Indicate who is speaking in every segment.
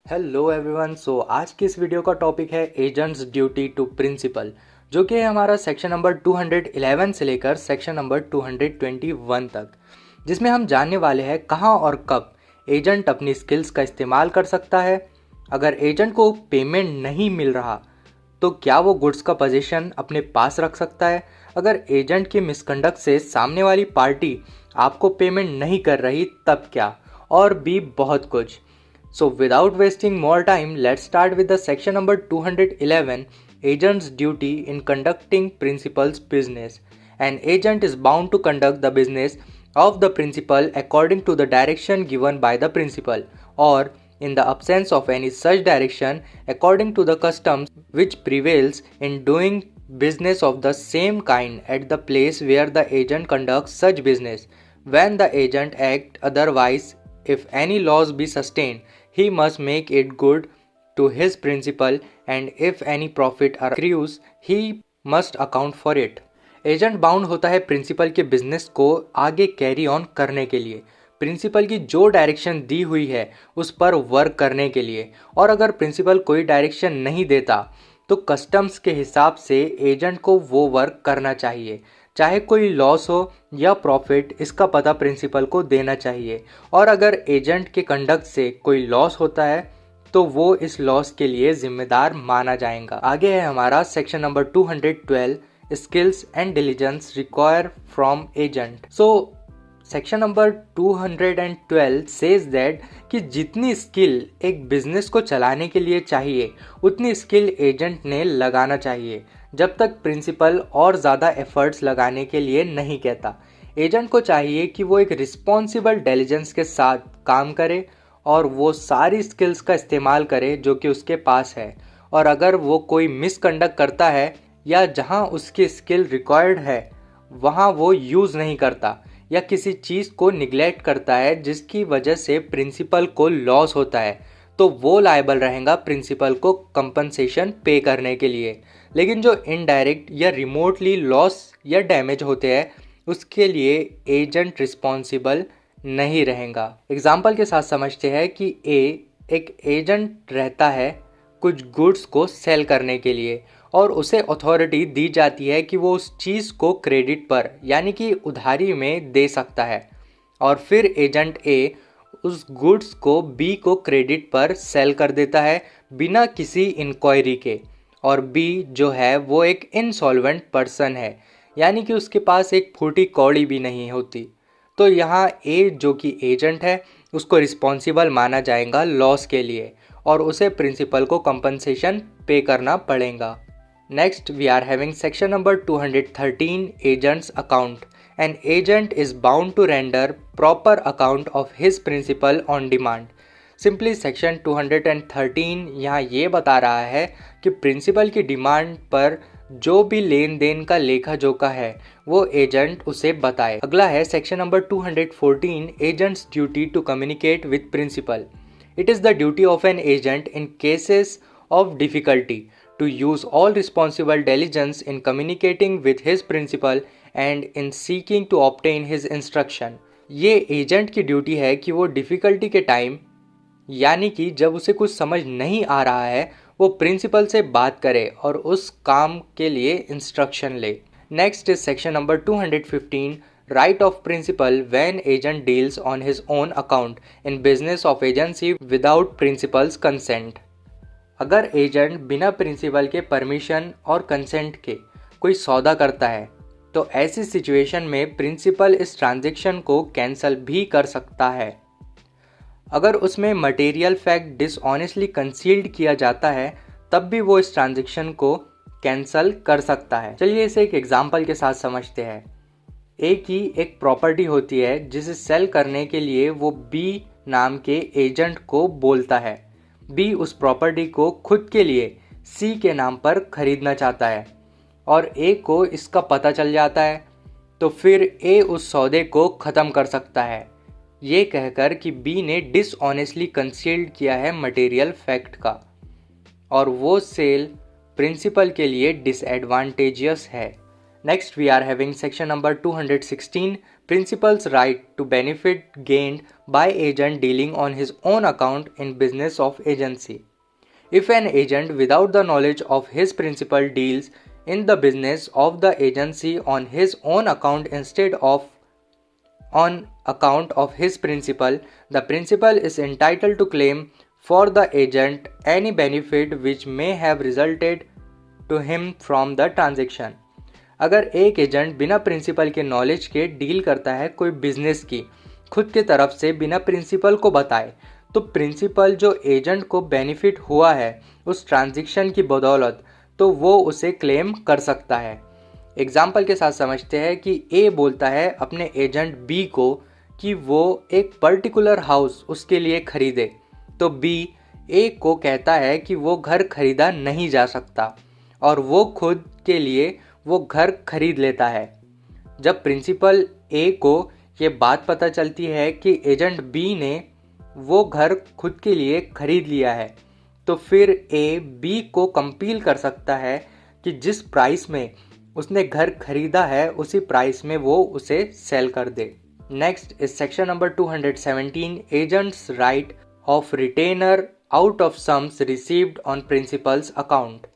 Speaker 1: Hello everyone. आज की इस वीडियो का टॉपिक है एजेंट्स ड्यूटी टू प्रिंसिपल, जो कि है हमारा सेक्शन नंबर 211 से लेकर सेक्शन नंबर 221 तक, जिसमें हम जानने वाले हैं कहाँ और कब एजेंट अपनी स्किल्स का इस्तेमाल कर सकता है। अगर एजेंट को पेमेंट नहीं मिल रहा तो क्या वो गुड्स का पोजीशन अपने पास रख सकता है। अगर एजेंट की मिसकंडक्ट से सामने वाली पार्टी आपको पेमेंट नहीं कर रही तब क्या, और भी बहुत कुछ। So without wasting more time, let's start with the section number 211, agent's duty in conducting principal's business. An agent is bound to conduct the business of the principal according to the direction given by the principal, or in the absence of any such direction, according to the customs which prevails in doing business of the same kind at the place where the agent conducts such business. When the agent act otherwise, if any loss be sustained, he must make it good to his principal, and if any profit accrues, he must account for it. Agent bound होता है principal के business को आगे carry on करने के लिए, principal की जो डायरेक्शन दी हुई है उस पर वर्क करने के लिए। और अगर प्रिंसिपल कोई डायरेक्शन नहीं देता तो कस्टम्स के हिसाब से एजेंट को वो वर्क करना चाहिए, चाहे कोई लॉस हो या प्रॉफिट, इसका पता प्रिंसिपल को देना चाहिए। और अगर एजेंट के कंडक्ट से कोई लॉस होता है तो वो इस लॉस के लिए जिम्मेदार माना जाएगा। आगे है हमारा section number 212, skills and diligence require from agent. Section number 212 says that कि जितनी स्किल एक बिजनेस को चलाने के लिए चाहिए उतनी स्किल एजेंट ने लगाना चाहिए, जब तक प्रिंसिपल और ज़्यादा एफर्ट्स लगाने के लिए नहीं कहता। एजेंट को चाहिए कि वो एक रिस्पॉन्सिबल डिलीजेंस के साथ काम करे और वो सारी स्किल्स का इस्तेमाल करे जो कि उसके पास है। और अगर वो कोई मिसकंडक्ट करता है या जहाँ उसकी स्किल रिक्वायर्ड है वहाँ वो यूज़ नहीं करता या किसी चीज़ को निगलेक्ट करता है जिसकी वजह से प्रिंसिपल को लॉस होता है, तो वो लायबल रहेगा प्रिंसिपल को कंपनसेशन पे करने के लिए। लेकिन जो इनडायरेक्ट या रिमोटली लॉस या डैमेज होते हैं उसके लिए एजेंट रिस्पॉन्सिबल नहीं रहेगा। एग्जाम्पल के साथ समझते हैं कि ए एक एजेंट रहता है कुछ गुड्स को सेल करने के लिए और उसे अथॉरिटी दी जाती है कि वो उस चीज़ को क्रेडिट पर यानी कि उधारी में दे सकता है, और फिर एजेंट ए उस गुड्स को बी को क्रेडिट पर सेल कर देता है बिना किसी इंक्वायरी के। और बी जो है वो एक इनसॉल्वेंट पर्सन है, यानी कि उसके पास एक फूटी कौड़ी भी नहीं होती। तो यहाँ ए जो कि एजेंट है उसको रिस्पॉन्सिबल माना जाएगा लॉस के लिए और उसे प्रिंसिपल को कंपनसेशन पे करना पड़ेगा। Next we are having section number 213, agents account. An agent is bound to render proper account of his principal on demand. Simply section 213 यहाँ ये बता रहा है कि प्रिंसिपल की डिमांड पर जो भी लेन देन का लेखा जोखा है वो एजेंट उसे बताए। अगला है section number 214, agents duty to communicate with principal. It is the duty of an agent in cases of difficulty to use all responsible diligence in communicating with his principal and in seeking to obtain his instruction. ये agent की duty है कि वो difficulty के time यानी कि जब उसे कुछ समझ नहीं आ रहा है वो प्रिंसिपल से बात करे और उस काम के लिए इंस्ट्रक्शन ले। Next is section number 215, right of principal when agent deals on his own account in business of agency without principal's consent. अगर एजेंट बिना प्रिंसिपल के परमिशन और कंसेंट के कोई सौदा करता है तो ऐसी सिचुएशन में प्रिंसिपल इस ट्रांजैक्शन को कैंसिल भी कर सकता है। अगर उसमें मटेरियल फैक्ट डिसऑनेस्टली कंसील्ड किया जाता है तब भी वो इस ट्रांजैक्शन को कैंसिल कर सकता है। चलिए इसे एक एग्जांपल के साथ समझते हैं। ए की एक प्रॉपर्टी होती है जिसे सेल करने के लिए वो बी नाम के एजेंट को बोलता है। बी उस प्रॉपर्टी को खुद के लिए सी के नाम पर खरीदना चाहता है और ए को इसका पता चल जाता है, तो फिर ए उस सौदे को ख़त्म कर सकता है ये कहकर कि बी ने डिसऑनेस्टली कंसील्ड किया है मटेरियल फैक्ट का और वो सेल प्रिंसिपल के लिए डिसएडवांटेजियस है। Next, we are having section number 216, principal's right to benefit gained by agent dealing on his own account in business of agency. If an agent without the knowledge of his principal deals in the business of the agency on his own account instead of on account of his principal, the principal is entitled to claim for the agent any benefit which may have resulted to him from the transaction. अगर एक agent बिना principal के knowledge के deal करता है कोई business की खुद के तरफ से बिना प्रिंसिपल को बताए, तो प्रिंसिपल जो एजेंट को बेनिफिट हुआ है उस ट्रांजैक्शन की बदौलत, तो वो उसे क्लेम कर सकता है। एग्जाम्पल के साथ समझते हैं कि ए बोलता है अपने एजेंट बी को कि वो एक पर्टिकुलर हाउस उसके लिए खरीदे, तो बी ए को कहता है कि वो घर खरीदा नहीं जा सकता और वो खुद के लिए वो घर खरीद लेता है। जब प्रिंसिपल ए को ये बात पता चलती है कि एजेंट बी ने वो घर खुद के लिए खरीद लिया है, तो फिर ए बी को कंपील कर सकता है कि जिस प्राइस में उसने घर खरीदा है उसी प्राइस में वो उसे सेल कर दे। Next is section number 217, agents right of retainer out of sums received on principals account.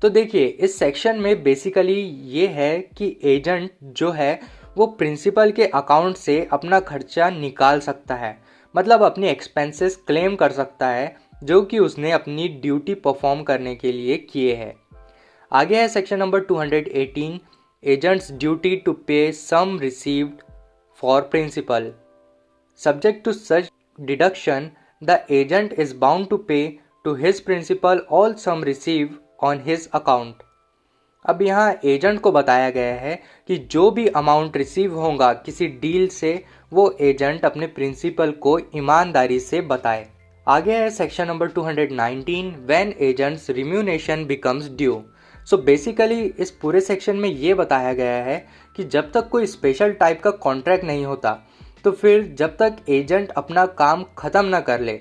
Speaker 1: तो देखिए इस सेक्शन में बेसिकली ये है कि एजेंट जो है वो प्रिंसिपल के अकाउंट से अपना खर्चा निकाल सकता है, मतलब अपनी एक्सपेंसेस क्लेम कर सकता है जो कि उसने अपनी ड्यूटी परफॉर्म करने के लिए किए हैं। आगे है section number 218, agents duty to pay sum received for principal. Subject to such deduction the agent is bound to pay to his principal all sum receive on his account. अब यहाँ agent को बताया गया है कि जो भी अमाउंट रिसीव होगा किसी डील से वो एजेंट अपने प्रिंसिपल को ईमानदारी से बताए। आगे है section number 219, when agents remuneration becomes due. So basically इस पूरे सेक्शन में ये बताया गया है कि जब तक कोई स्पेशल टाइप का कॉन्ट्रैक्ट नहीं होता, तो फिर जब तक एजेंट अपना काम ख़त्म ना कर ले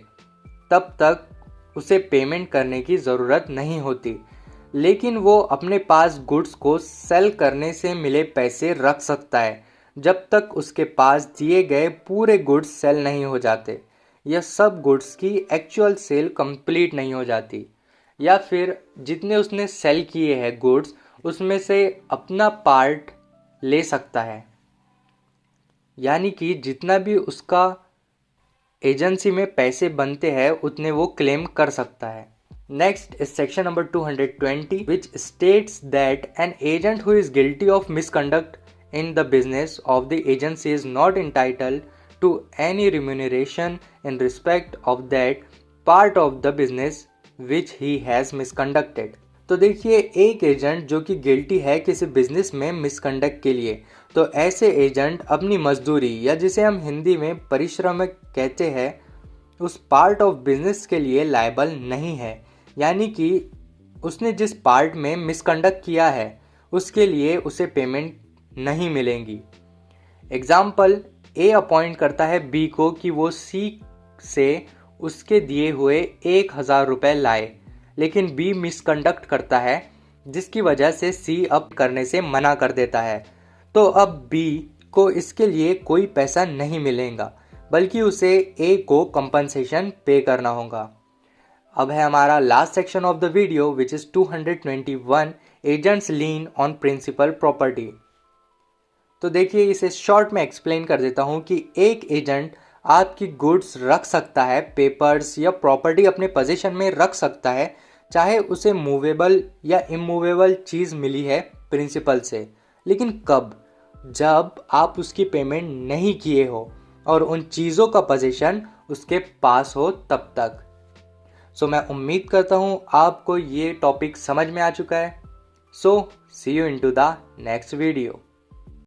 Speaker 1: तब तक उसे पेमेंट करने की ज़रूरत नहीं होती, लेकिन वो अपने पास गुड्स को सेल करने से मिले पैसे रख सकता है जब तक उसके पास दिए गए पूरे गुड्स सेल नहीं हो जाते या सब गुड्स की एक्चुअल सेल कंप्लीट नहीं हो जाती, या फिर जितने उसने सेल किए हैं गुड्स उसमें से अपना पार्ट ले सकता है, यानी कि जितना भी उसका एजेंसी में पैसे बनते हैं उतने वो क्लेम कर सकता है। Next is section number 220, which states that an agent who is guilty of misconduct in the business of the agency is not entitled to any remuneration in respect of that part of the business which he has misconducted। तो देखिए एक agent जो कि guilty है किसी business में misconduct के लिए, तो ऐसे एजेंट अपनी मजदूरी या जिसे हम हिंदी में परिश्रमिक कहते हैं उस पार्ट ऑफ बिजनेस के लिए लायबल नहीं है, यानी कि उसने जिस पार्ट में मिसकंडक्ट किया है उसके लिए उसे पेमेंट नहीं मिलेंगी। एग्जाम्पल, ए अपॉइंट करता है बी को कि वो सी से उसके दिए हुए 1000 रुपये लाए, लेकिन बी मिसकंडक्ट करता है जिसकी वजह से सी अब करने से मना कर देता है, तो अब बी को इसके लिए कोई पैसा नहीं मिलेगा बल्कि उसे ए को कंपनसेशन पे करना होगा। अब है हमारा last section of the video which is 221, agents lien on principal property. तो देखिए इसे शॉर्ट में एक्सप्लेन कर देता हूँ कि एक एजेंट आपकी गुड्स रख सकता है, पेपर्स या प्रॉपर्टी अपने पोजीशन में रख सकता है, चाहे उसे मूवेबल या इमूवेबल चीज़ मिली है प्रिंसिपल से, लेकिन कब? जब आप उसकी पेमेंट नहीं किए हो और उन चीज़ों का पोजीशन उसके पास हो तब तक। सो मैं उम्मीद करता हूँ आपको ये टॉपिक समझ में आ चुका है। So see you in to the next video.